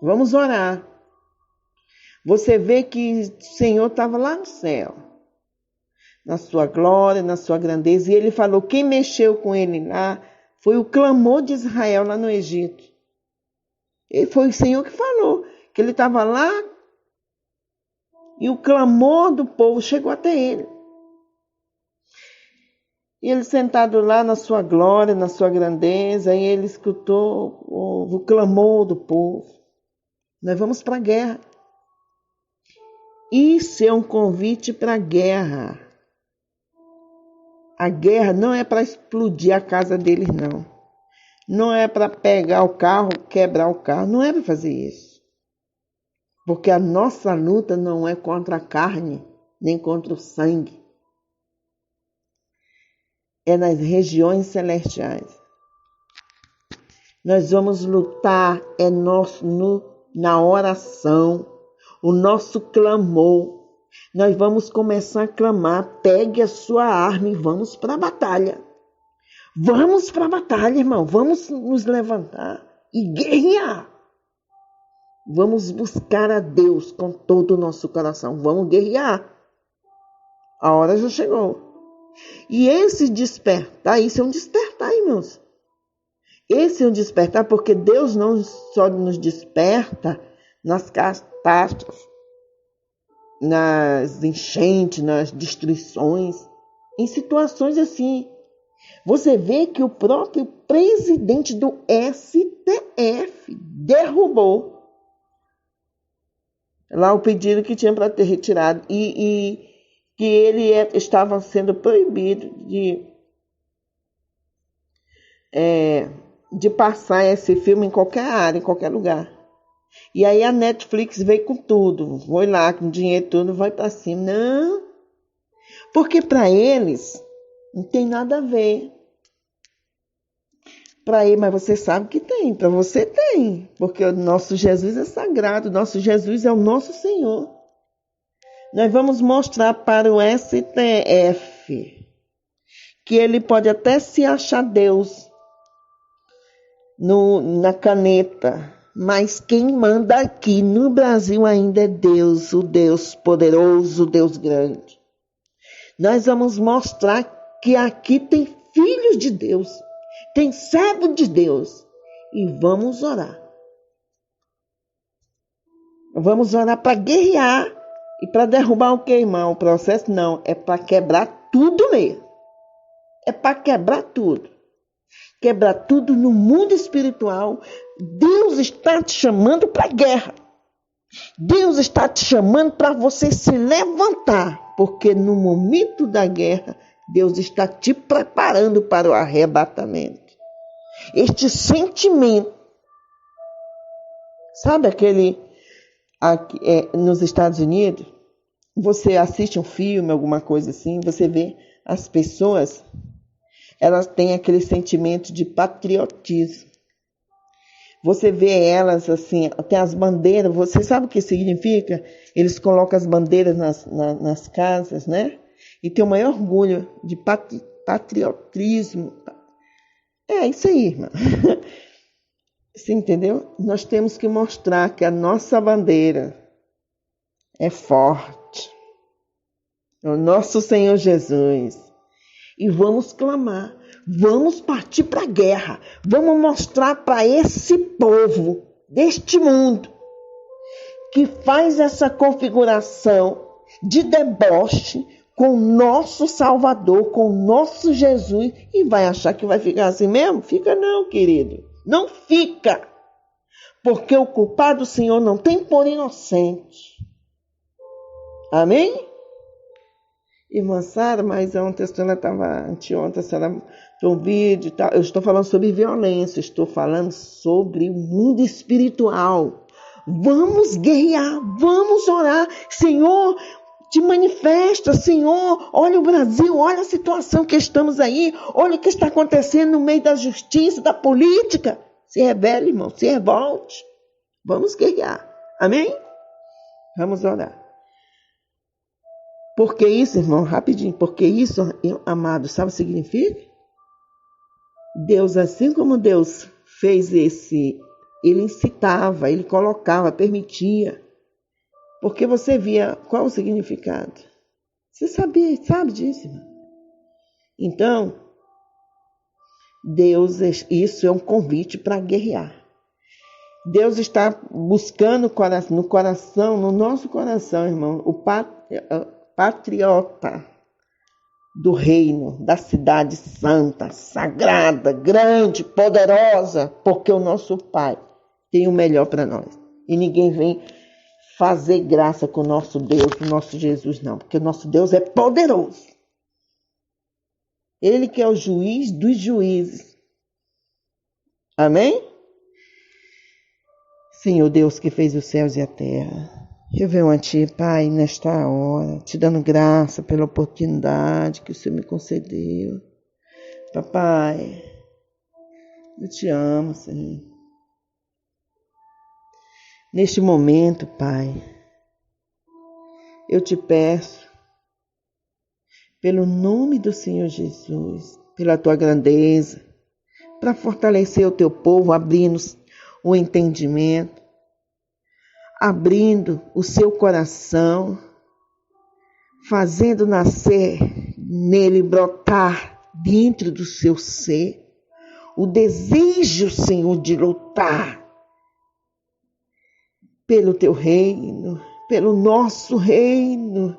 Vamos orar. Você vê que o Senhor estava lá no céu, na sua glória, na sua grandeza. E ele falou: quem mexeu com ele lá foi o clamor de Israel lá no Egito. E foi o Senhor que falou, que ele estava lá e o clamor do povo chegou até ele. E ele sentado lá na sua glória, na sua grandeza, e ele escutou o clamor do povo. Nós vamos para a guerra. Isso é um convite para a guerra. A guerra não é para explodir a casa deles, não. Não é para pegar o carro, quebrar o carro. Não é para fazer isso. Porque a nossa luta não é contra a carne, nem contra o sangue, é nas regiões celestiais. Nós vamos lutar na oração, o nosso clamor. Nós vamos começar a clamar, pegue a sua arma e vamos para a batalha. Vamos para a batalha, irmão. Vamos nos levantar e guerrear. Vamos buscar a Deus com todo o nosso coração. Vamos guerrear. A hora já chegou. E esse despertar, isso é um despertar, irmãos. Esse é um despertar porque Deus não só nos desperta nas catástrofes, nas enchentes, nas destruições, em situações assim. Você vê que o próprio presidente do STF derrubou lá o pedido que tinha para ter retirado e que ele estava sendo proibido de passar esse filme em qualquer área, em qualquer lugar. E aí a Netflix veio com tudo, foi lá com dinheiro tudo, vai para cima. Não, porque para eles não tem nada a ver. Para ele, mas você sabe que tem, para você tem, porque o nosso Jesus é sagrado, o nosso Jesus é o nosso Senhor. Nós vamos mostrar para o STF que ele pode até se achar Deus na caneta, mas quem manda aqui no Brasil ainda é Deus, o Deus poderoso, o Deus grande. Nós vamos mostrar que aqui tem filhos de Deus, tem servo de Deus, e vamos orar. Vamos orar para guerrear e para derrubar o queimar. O processo não, é para quebrar tudo mesmo. É para quebrar tudo. Quebrar tudo no mundo espiritual. Deus está te chamando para a guerra. Deus está te chamando para você se levantar, porque no momento da guerra, Deus está te preparando para o arrebatamento. Este sentimento, sabe aquele aqui, nos Estados Unidos, você assiste um filme, alguma coisa assim, você vê as pessoas, elas têm aquele sentimento de patriotismo. Você vê elas assim, tem as bandeiras, você sabe o que significa? Eles colocam as bandeiras nas casas, né? E tem o maior orgulho de patriotismo. É isso aí, irmã. Você entendeu? Nós temos que mostrar que a nossa bandeira é forte. É o nosso Senhor Jesus. E vamos clamar. Vamos partir para a guerra. Vamos mostrar para esse povo deste mundo que faz essa configuração de deboche com o nosso Salvador, com o nosso Jesus, e vai achar que vai ficar assim mesmo? Fica não, querido. Não fica. Porque o culpado do Senhor não tem por inocente. Amém? Irmã Sara, mas ontem a senhora estava, anteontem a senhora fez um vídeo e tal. Eu estou falando sobre violência, estou falando sobre o mundo espiritual. Vamos guerrear, vamos orar. Senhor, te manifesta, Senhor, olha o Brasil, olha a situação que estamos aí, olha o que está acontecendo no meio da justiça, da política. Se revele, irmão, se revolte. Vamos guerrear, amém? Vamos orar. Porque isso, irmão, rapidinho, porque isso, amado, sabe o que significa? Deus, assim como Deus fez ele incitava, ele colocava, permitia. Porque você via qual o significado. Você sabe disso, irmão. Então, Deus, isso é um convite para guerrear. Deus está buscando no coração, no nosso coração, irmão, o patriota do reino, da cidade santa, sagrada, grande, poderosa, porque o nosso Pai tem o melhor para nós. E ninguém vem fazer graça com o nosso Deus, com o nosso Jesus, não. Porque o nosso Deus é poderoso. Ele que é o juiz dos juízes. Amém? Senhor Deus que fez os céus e a terra. Eu venho a Ti, Pai, nesta hora, te dando graça pela oportunidade que o Senhor me concedeu. Papai, eu te amo, Senhor. Neste momento, Pai, eu te peço, pelo nome do Senhor Jesus, pela tua grandeza, para fortalecer o teu povo, abrindo o entendimento, abrindo o seu coração, fazendo nascer nele, brotar dentro do seu ser, o desejo, Senhor, de lutar pelo teu reino, pelo nosso reino.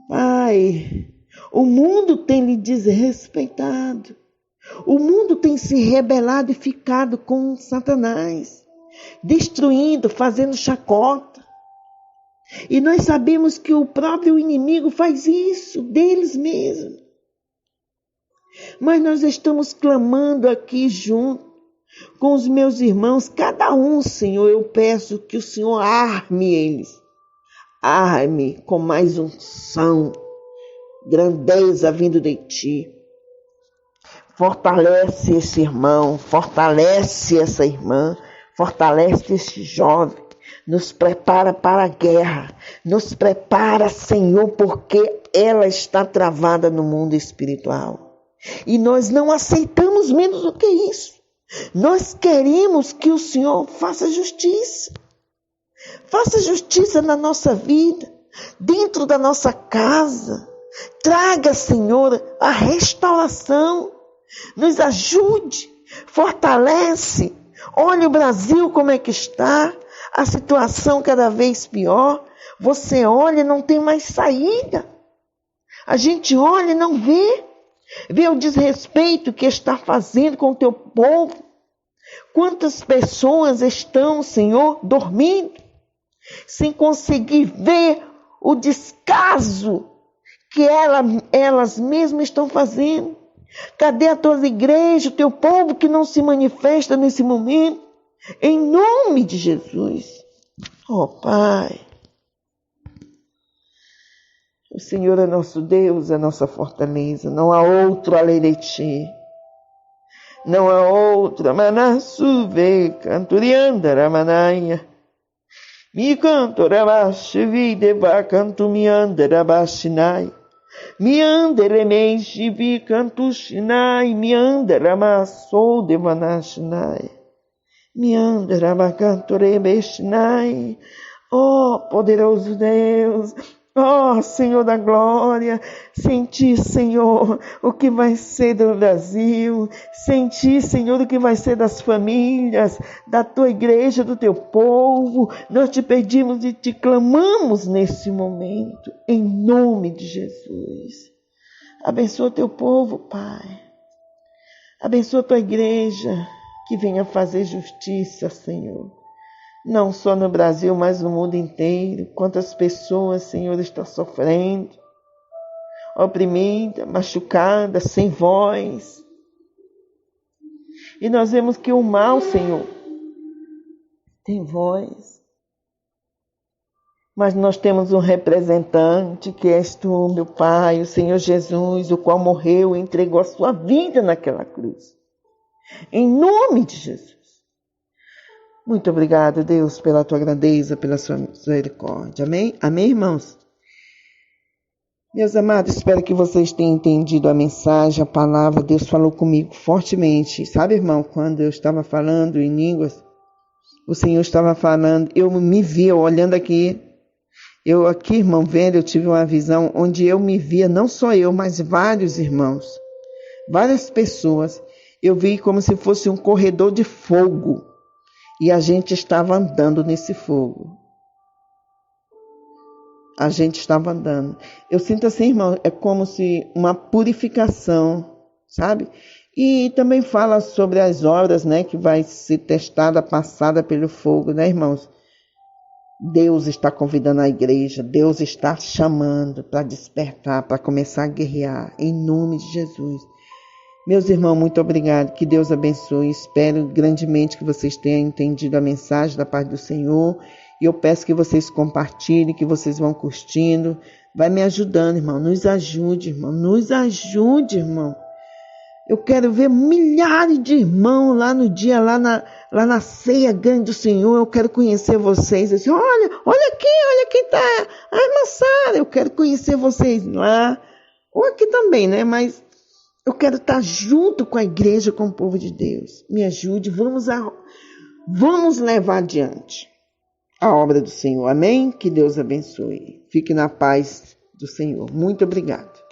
Pai, o mundo tem lhe desrespeitado. O mundo tem se rebelado e ficado com Satanás, destruindo, fazendo chacota. E nós sabemos que o próprio inimigo faz isso deles mesmos. Mas nós estamos clamando aqui junto com os meus irmãos, cada um, Senhor, eu peço que o Senhor arme eles. Arme com mais unção, grandeza vindo de ti. Fortalece esse irmão, fortalece essa irmã, fortalece esse jovem. Nos prepara para a guerra. Nos prepara, Senhor, porque ela está travada no mundo espiritual. E nós não aceitamos menos do que isso. Nós queremos que o Senhor faça justiça. Faça justiça na nossa vida, dentro da nossa casa. Traga, Senhor, a restauração. Nos ajude, fortalece. Olha o Brasil como é que está. A situação cada vez pior. Você olha e não tem mais saída. A gente olha e não vê. Vê o desrespeito que está fazendo com o teu povo. Quantas pessoas estão, Senhor, dormindo, sem conseguir ver o descaso que elas mesmas estão fazendo. Cadê a tua igreja, o teu povo que não se manifesta nesse momento? Em nome de Jesus. Oh, Pai. O Senhor é nosso Deus, é nossa fortaleza. Não há outro além de ti. Não há outro. Manassuve, canturiandara manaia. Mi cantora baixo, videva, canto mi andara baixinai. Mi andere meixe, vi canto shinai. Mi andara massou de manashinai. Mi andara bacantore beshinai. Oh, poderoso Deus. Oh, Senhor da glória, senti, Senhor, o que vai ser do Brasil, senti, Senhor, o que vai ser das famílias, da tua igreja, do teu povo. Nós te pedimos e te clamamos nesse momento, em nome de Jesus. Abençoa teu povo, Pai. Abençoa tua igreja, que venha fazer justiça, Senhor. Não só no Brasil, mas no mundo inteiro. Quantas pessoas, Senhor, estão sofrendo, oprimidas, machucadas, sem voz. E nós vemos que o mal, Senhor, tem voz. Mas nós temos um representante, que és tu, meu Pai, o Senhor Jesus, o qual morreu e entregou a sua vida naquela cruz. Em nome de Jesus. Muito obrigado, Deus, pela tua grandeza, pela sua misericórdia. Amém? Amém, irmãos? Meus amados, espero que vocês tenham entendido a mensagem, a palavra. Deus falou comigo fortemente. Sabe, irmão, quando eu estava falando em línguas, o Senhor estava falando, eu me via olhando aqui. Eu aqui, irmão, vendo, eu tive uma visão onde eu me via, não só eu, mas vários irmãos, várias pessoas. Eu vi como se fosse um corredor de fogo. E a gente estava andando nesse fogo. A gente estava andando. Eu sinto assim, irmão, é como se uma purificação, sabe? E também fala sobre as obras, né, que vai ser testada, passada pelo fogo, né, irmãos? Deus está convidando a igreja, Deus está chamando para despertar, para começar a guerrear, em nome de Jesus. Meus irmãos, muito obrigado, que Deus abençoe, espero grandemente que vocês tenham entendido a mensagem da paz do Senhor, e eu peço que vocês compartilhem, que vocês vão curtindo, vai me ajudando, irmão, nos ajude, irmão, Eu quero ver milhares de irmãos lá no dia, lá na ceia grande do Senhor. Eu quero conhecer vocês. Assim, olha quem está, a irmã Sara. Eu quero conhecer vocês lá. Ou aqui também, né? Mas eu quero estar junto com a igreja, com o povo de Deus. Me ajude, vamos levar adiante a obra do Senhor. Amém? Que Deus abençoe. Fique na paz do Senhor. Muito obrigado.